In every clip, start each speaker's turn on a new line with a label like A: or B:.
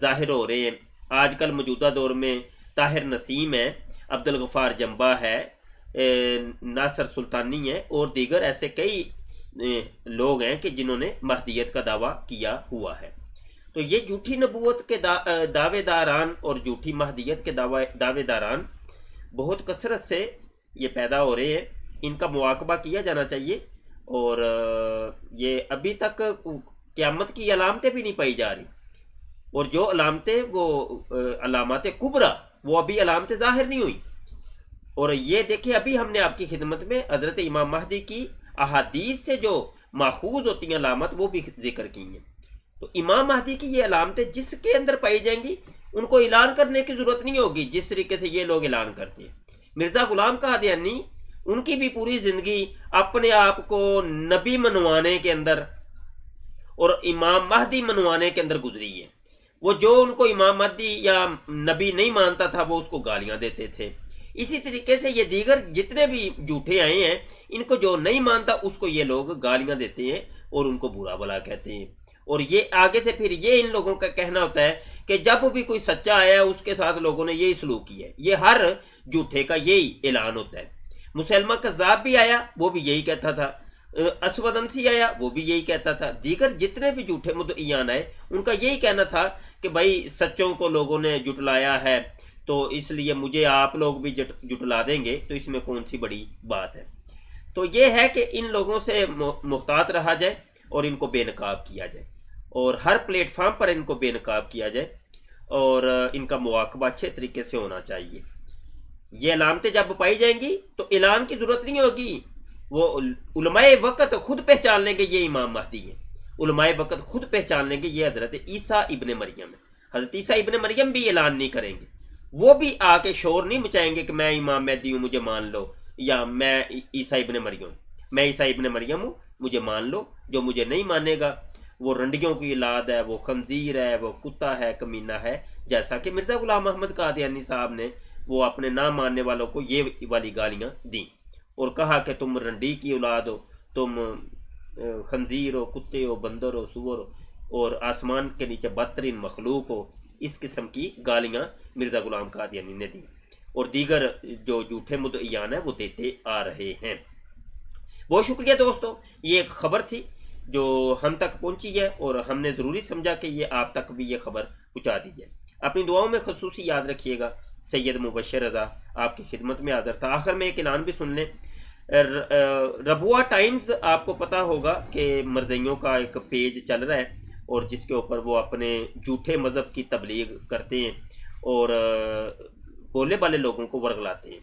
A: ظاہر ہو رہے ہیں۔ آج کل موجودہ دور میں طاہر نسیم ہے، عبدالغفار جمبا ہے، ناصر سلطانی ہے، اور دیگر ایسے کئی لوگ ہیں کہ جنہوں نے مہدیت کا دعویٰ کیا ہوا ہے۔ تو یہ جھوٹی نبوت کے دعوے داران اور جھوٹی مہدیت کے دعوے داران بہت کثرت سے یہ پیدا ہو رہے ہیں، ان کا مواقبہ کیا جانا چاہیے۔ اور یہ ابھی تک قیامت کی علامتیں بھی نہیں پائی جا رہی، اور جو علامتیں وہ علامات کبریٰ وہ ابھی علامتیں ظاہر نہیں ہوئی۔ اور یہ دیکھیں ابھی ہم نے آپ کی خدمت میں حضرت امام مہدی کی احادیث سے جو ماخوذ ہوتی ہیں علامت وہ بھی ذکر کی ہیں۔ تو امام مہدی کی یہ علامتیں جس کے اندر پائی جائیں گی ان کو اعلان کرنے کی ضرورت نہیں ہوگی جس طریقے سے یہ لوگ اعلان کرتے ہیں۔ مرزا غلام قادیانی ان کی بھی پوری زندگی اپنے آپ کو نبی منوانے کے اندر اور امام مہدی منوانے کے اندر گزری ہے۔ وہ جو ان کو امام مہدی یا نبی نہیں مانتا تھا وہ اس کو گالیاں دیتے تھے۔ اسی طریقے سے یہ دیگر جتنے بھی جھوٹے آئے ہیں ان کو جو نہیں مانتا اس کو یہ لوگ گالیاں دیتے ہیں اور ان کو برا بھلا کہتے ہیں۔ اور یہ آگے سے پھر یہ ان لوگوں کا کہنا ہوتا ہے کہ جب بھی کوئی سچا آیا ہے اس کے ساتھ لوگوں نے یہی سلوک کیا ہے۔ یہ ہر جھوٹے کا یہی اعلان ہوتا ہے۔ مسلمہ کذاب بھی آیا وہ بھی یہی کہتا تھا، اسود انسی آیا وہ بھی یہی کہتا تھا، دیگر جتنے بھی جھوٹے مدعیان آئے ان کا یہی کہنا تھا کہ بھائی سچوں کو لوگوں نے جھٹلایا ہے تو اس لیے مجھے آپ لوگ بھی جھٹلا دیں گے تو اس میں کون سی بڑی بات ہے۔ تو یہ ہے کہ ان لوگوں سے محتاط رہا جائے اور ان کو بے نقاب کیا جائے، اور ہر پلیٹ فارم پر ان کو بے نقاب کیا جائے، اور ان کا مواقبہ اچھے طریقے سے ہونا چاہیے۔ یہ علامتیں جب پائی جائیں گی تو اعلان کی ضرورت نہیں ہوگی، وہ علماء وقت خود پہچان لیں گے یہ امام مہدی ہے۔ علماء وقت خود پہچان لیں گے یہ حضرت عیسیٰ ابن مریم ہے۔ حضرت عیسیٰ ابن مریم بھی اعلان نہیں کریں گے، وہ بھی آ کے شور نہیں مچائیں گے کہ میں امام مہدی ہوں مجھے مان لو، یا میں عیسیٰ ابن مریم ہوں، میں عیسیٰ ابن مریم ہوں مجھے مان لو۔ جو مجھے نہیں مانے گا وہ رنڈیوں کی اولاد ہے، وہ خنزیر ہے، وہ کتا ہے، کمینہ ہے، جیسا کہ مرزا غلام احمد قادیانی صاحب نے وہ اپنے نہ ماننے والوں کو یہ والی گالیاں دیں اور کہا کہ تم رنڈی کی اولاد ہو، تم خنزیر ہو، کتے ہو، بندر ہو، سور ہو، اور آسمان کے نیچے بدترین مخلوق ہو۔ اس قسم کی گالیاں مرزا غلام قادیانی نے دی، اور دیگر جو جھوٹے مدعیان ہیں وہ دیتے آ رہے ہیں۔ بہت شکریہ دوستو، یہ ایک خبر تھی جو ہم تک پہنچی ہے اور ہم نے ضروری سمجھا کہ یہ آپ تک بھی یہ خبر پہنچا دی جائے۔ اپنی دعاؤں میں خصوصی یاد رکھیے گا۔ سید مبشر رضا آپ کی خدمت میں حاضر تھا۔ آخر میں ایک اعلان بھی سن لیں، ربوہ ٹائمز آپ کو پتا ہوگا کہ مرزائیوں کا ایک پیج چل رہا ہے اور جس کے اوپر وہ اپنے جھوٹے مذہب کی تبلیغ کرتے ہیں اور بولے والے لوگوں کو ورغلاتے ہیں۔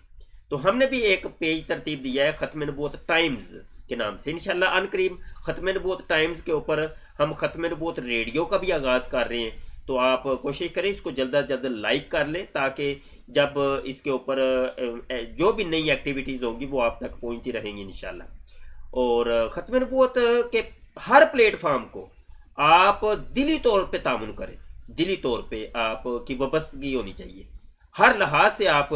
A: تو ہم نے بھی ایک پیج ترتیب دیا ہے ختم نبوت ٹائمز کے نام سے۔ انشاءاللہ ان قریب ختم نبوت ٹائمز کے اوپر ہم ختم نبوت ریڈیو کا بھی آغاز کر رہے ہیں، تو آپ کوشش کریں اس کو جلد از جلد لائک کر لیں تاکہ جب اس کے اوپر جو بھی نئی ایکٹیویٹیز ہوں گی وہ آپ تک پہنچتی رہیں گی انشاءاللہ۔ اور ختم نبوت کے ہر پلیٹ فارم کو آپ دلی طور پہ تعاون کریں، دلی طور پہ آپ کی وابستگی ہونی چاہیے، ہر لحاظ سے آپ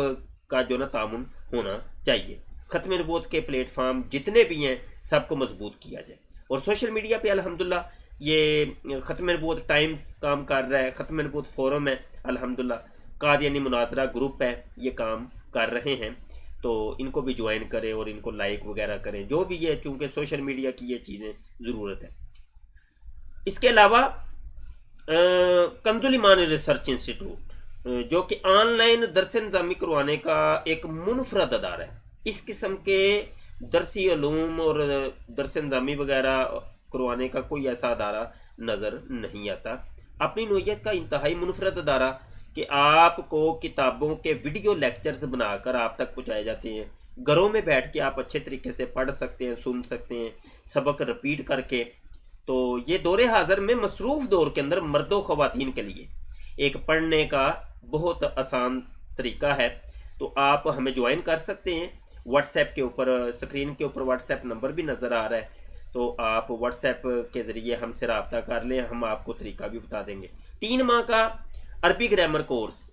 A: کا جو نا تعاون ہونا چاہیے۔ ختم نبوت کے پلیٹ فارم جتنے بھی ہیں سب کو مضبوط کیا جائے، اور سوشل میڈیا پہ الحمدللہ یہ ختم نبوت ٹائمز کام کر رہا ہے، ختم نبوت فورم ہے الحمدللہ، قادیانی مناظرہ گروپ ہے، یہ کام کر رہے ہیں، تو ان کو بھی جوائن کریں اور ان کو لائک وغیرہ کریں، جو بھی یہ چونکہ سوشل میڈیا کی یہ چیزیں ضرورت ہے۔ اس کے علاوہ کنز الایمان ریسرچ انسٹیٹیوٹ جو کہ آن لائن درس نظامی کروانے کا ایک منفرد ادارہ ہے، اس قسم کے درسی علوم اور درس نظامی وغیرہ کروانے کا کوئی ایسا ادارہ نظر نہیں آتا۔ اپنی نوعیت کا انتہائی منفرد ادارہ کہ آپ کو کتابوں کے ویڈیو لیکچرز بنا کر آپ تک پہنچائے جاتے ہیں، گھروں میں بیٹھ کے آپ اچھے طریقے سے پڑھ سکتے ہیں، سن سکتے ہیں، سبق رپیٹ کر کے۔ تو یہ دور حاضر میں مصروف دور کے اندر مرد و خواتین کے لیے ایک پڑھنے کا بہت آسان طریقہ ہے، تو آپ ہمیں جوائن کر سکتے ہیں۔ واٹس ایپ کے اوپر اسکرین کے اوپر واٹس ایپ نمبر بھی نظر آ رہا ہے، تو آپ واٹس ایپ کے ذریعے ہم سے رابطہ کر لیں، ہم آپ کو طریقہ بھی بتا دیں گے۔ 3 ماہ کا عربی گرامر کورس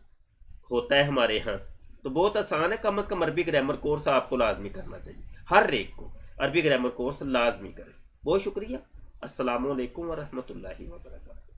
A: ہوتا ہے ہمارے ہاں، تو بہت آسان ہے، کم از کم عربی گرامر کورس آپ کو لازمی کرنا چاہیے، ہر ایک کو عربی گرامر کورس لازمی کریں۔ بہت شکریہ، السلام علیکم ورحمۃ اللہ وبرکاتہ۔